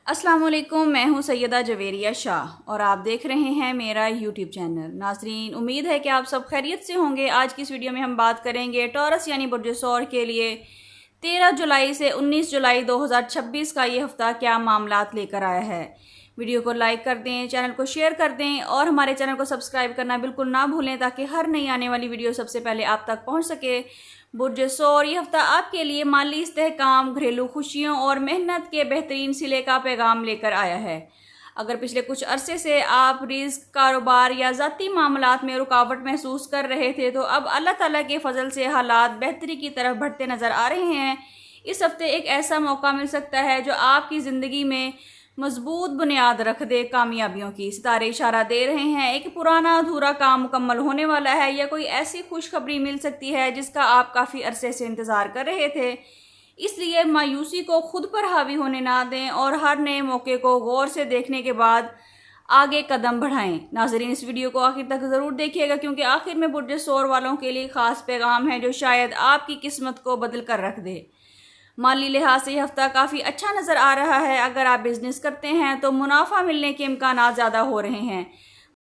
अस्सलाम वालेकुम, मैं हूं सैयदा जवेरिया शाह और आप देख रहे हैं मेरा यूट्यूब चैनल। नाजरीन, उम्मीद है कि आप सब खैरियत से होंगे। आज की इस वीडियो में हम बात करेंगे टॉरस यानी बुर्ज सौर के लिए 13 जुलाई से 19 जुलाई 2026 का ये हफ्ता क्या मामलात लेकर आया है। वीडियो को लाइक कर दें, चैनल को शेयर कर दें और हमारे चैनल को सब्सक्राइब करना बिल्कुल ना भूलें ताकि हर नई आने वाली वीडियो सबसे पहले आप तक पहुंच सके। बुर्ज सौर ये हफ्ता आपके लिए माली इस्तेहकाम, घरेलू खुशियों और मेहनत के बेहतरीन सिले का पैगाम लेकर आया है। अगर पिछले कुछ अरसे से आप रिज़्क, कारोबार या ज़ाती मामलात में रुकावट महसूस कर रहे थे तो अब अल्लाह ताला के फजल से हालात बेहतरी की तरफ बढ़ते नज़र आ रहे हैं। इस हफ्ते एक ऐसा मौका मिल सकता है जो आपकी ज़िंदगी में मजबूत बुनियाद रख दे कामयाबियों की। सितारे इशारा दे रहे हैं एक पुराना अधूरा काम मुकम्मल होने वाला है या कोई ऐसी खुशखबरी मिल सकती है जिसका आप काफ़ी अरसे से इंतज़ार कर रहे थे। इसलिए मायूसी को खुद पर हावी होने ना दें और हर नए मौके को गौर से देखने के बाद आगे कदम बढ़ाएं। नाज़रीन, इस वीडियो को आखिर तक ज़रूर देखिएगा क्योंकि आखिर में बुर्ज सौर वालों के लिए ख़ास पैगाम है जो शायद आपकी किस्मत को बदल कर रख दे। माली लिहाज से यह हफ्ता काफ़ी अच्छा नज़र आ रहा है। अगर आप बिजनेस करते हैं तो मुनाफा मिलने के इम्कान ज़्यादा हो रहे हैं।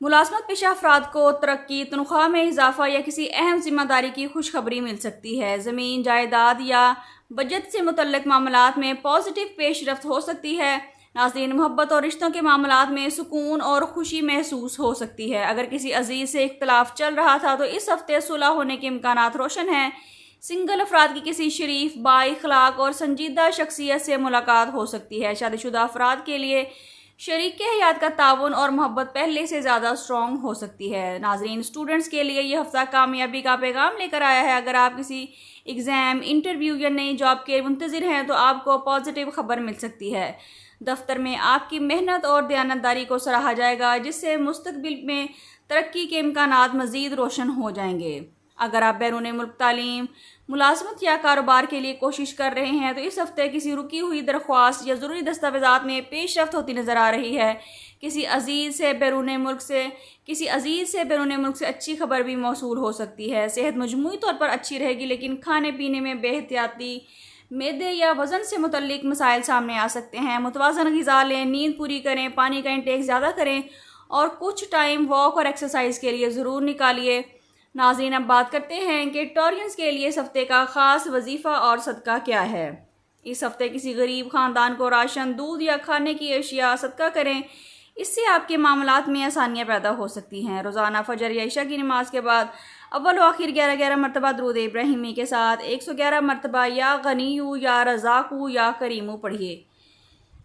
मुलाजमत पेशा अफराद को तरक्की, तनख्वाह में इजाफा या किसी अहम जिम्मेदारी की खुशखबरी मिल सकती है। ज़मीन, जायदाद या बजट से मुतल्लिक मामलात में पॉजिटिव पेशरफ्त हो सकती है। नाज़रीन, मोहब्बत और रिश्तों के मामलात में सुकून और खुशी महसूस हो सकती है। अगर किसी अजीज़ से इख्तलाफ चल रहा था तो इस हफ्ते सुलह होने के इम्कानात रोशन हैं। सिंगल अफराद की किसी शरीफ, बाइखलाक और संजीदा शख्सियत से मुलाकात हो सकती है। शादीशुदा अफराद के लिए शरीक हयात का ताउन और मोहब्बत पहले से ज़्यादा स्ट्रॉन्ग हो सकती है। नाजरीन, स्टूडेंट्स के लिए यह हफ्ता कामयाबी का पैगाम लेकर आया है। अगर आप किसी एग्ज़ाम, इंटरव्यू या नई जॉब के मुंतज़िर हैं तो आपको पॉजिटिव खबर मिल सकती है। दफ्तर में आपकी मेहनत और दयानतदारी को सराहा जाएगा जिससे मुस्तकबिल में तरक्की के इम्कानात मज़ीद रोशन हो जाएंगे। अगर आप बैरून मुल्क तालीम, मुलाजमत या कारोबार के लिए कोशिश कर रहे हैं तो इस हफ्ते किसी रुकी हुई दरख्वास्त या ज़रूरी दस्तावेज़ात में पेशरफ्त होती नज़र आ रही है। किसी अजीज़ से बैरून मुल्क से अच्छी खबर भी मौसूल हो सकती है। सेहत मजमूई तौर पर अच्छी रहेगी लेकिन खाने पीने में बेहतियाती, मैदे या वज़न से मुतल्लिक मसाइल सामने आ सकते हैं। मुतवाज़न ग़िज़ा लें, नींद पूरी करें, पानी का इंटेक ज़्यादा करें और कुछ टाइम वॉक और एक्सरसाइज के लिए ज़रूर निकालिए। नाज़रीन, अब बात करते हैं कि टॉरियंस के लिए इस हफ्ते का ख़ास वजीफ़ा और सदका क्या है। इस हफ्ते किसी गरीब ख़ानदान को राशन, दूध या खाने की अशिया सदका करें। इससे आपके मामलात में आसानियाँ पैदा हो सकती हैं। रोज़ाना फजर या इशा की नमाज के बाद अव्वल व आखिर 11-11 मरतबा दुरूद इब्राहिमी के साथ 111 मरतबा या गनीयू या रज़ाकू या करीमू पढ़िए।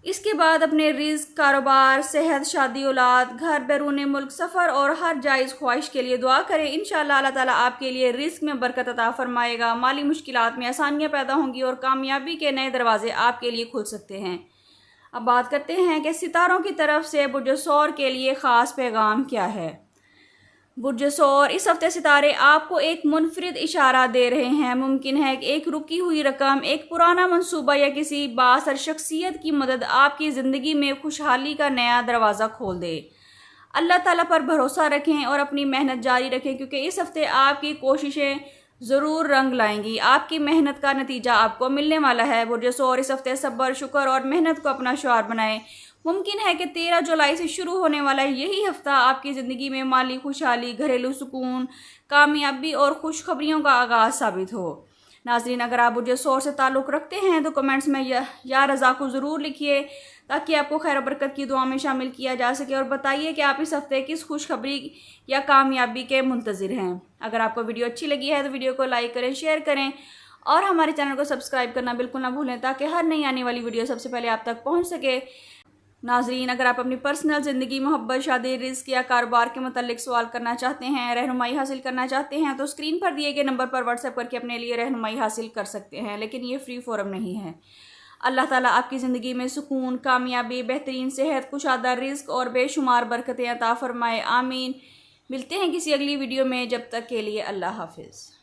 इसके बाद अपने रिज़्क, कारोबार, सेहत, शादी, औलाद, घर, बैरून मुल्क, सफ़र और हर जायज़ ख्वाहिश के लिए दुआ करें। इंशाअल्लाह अल्लाह ताला आपके लिए रिज़्क में बरकत अता फरमाएगा, माली मुश्किलात में आसानियाँ पैदा होंगी और कामयाबी के नए दरवाजे आपके लिए खुल सकते हैं। अब बात करते हैं कि सितारों की तरफ से बुर्ज सौर के लिए ख़ास पैगाम क्या है। बुर्ज सौर, इस हफ्ते सितारे आपको एक मुनफरिद इशारा दे रहे हैं। मुमकिन है कि एक रुकी हुई रकम, एक पुराना मंसूबा या किसी बाअसर शख्सियत की मदद आपकी ज़िंदगी में खुशहाली का नया दरवाज़ा खोल दे। अल्लाह ताला पर भरोसा रखें और अपनी मेहनत जारी रखें क्योंकि इस हफ्ते आपकी कोशिशें ज़रूर रंग लाएंगी। आपकी मेहनत का नतीजा आपको मिलने वाला है। बुर्ज सौर इस हफ्ते सब्र, शुक्र और मेहनत को अपना शुआर बनाएं। मुमकिन है कि 13 जुलाई से शुरू होने वाला यही हफ्ता आपकी ज़िंदगी में माली खुशहाली, घरेलू सुकून, कामयाबी और खुशखबरियों का आगाज़ साबित हो। नाज़रीन, अगर आप बुर्ज सौर से ताल्लुक़ रखते हैं तो कमेंट्स में या रज़ा को ज़रूर लिखिए ताकि आपको खैर बरकत की दुआ में शामिल किया जा सके और बताइए कि आप इस हफ्ते किस खुशखबरी या कामयाबी के मुंतज़िर हैं। अगर आपको वीडियो अच्छी लगी है तो वीडियो को लाइक करें, शेयर करें और हमारे चैनल को सब्सक्राइब करना बिल्कुल ना भूलें ताकि हर नई आने वाली वीडियो सबसे पहले आप तक पहुँच सके। नाज़रीन, अगर आप अपनी पर्सनल ज़िंदगी, मोहब्बत, शादी, रिज़्क या कारोबार के मतलब सवाल करना चाहते हैं, रहनुमाई हासिल करना चाहते हैं तो स्क्रीन पर दिए गए नंबर पर व्हाट्सएप करके अपने लिए रहनुमाई हासिल कर सकते हैं, लेकिन ये फ्री फोरम नहीं है। अल्लाह ताला आपकी ज़िंदगी में सुकून, कामयाबी, बेहतरीन सेहत, कुशादा रिज़्क और बेशुमार बरकतें अता फरमाए। आमीन। मिलते हैं किसी अगली वीडियो में, जब तक के लिए अल्लाह हाफिज़।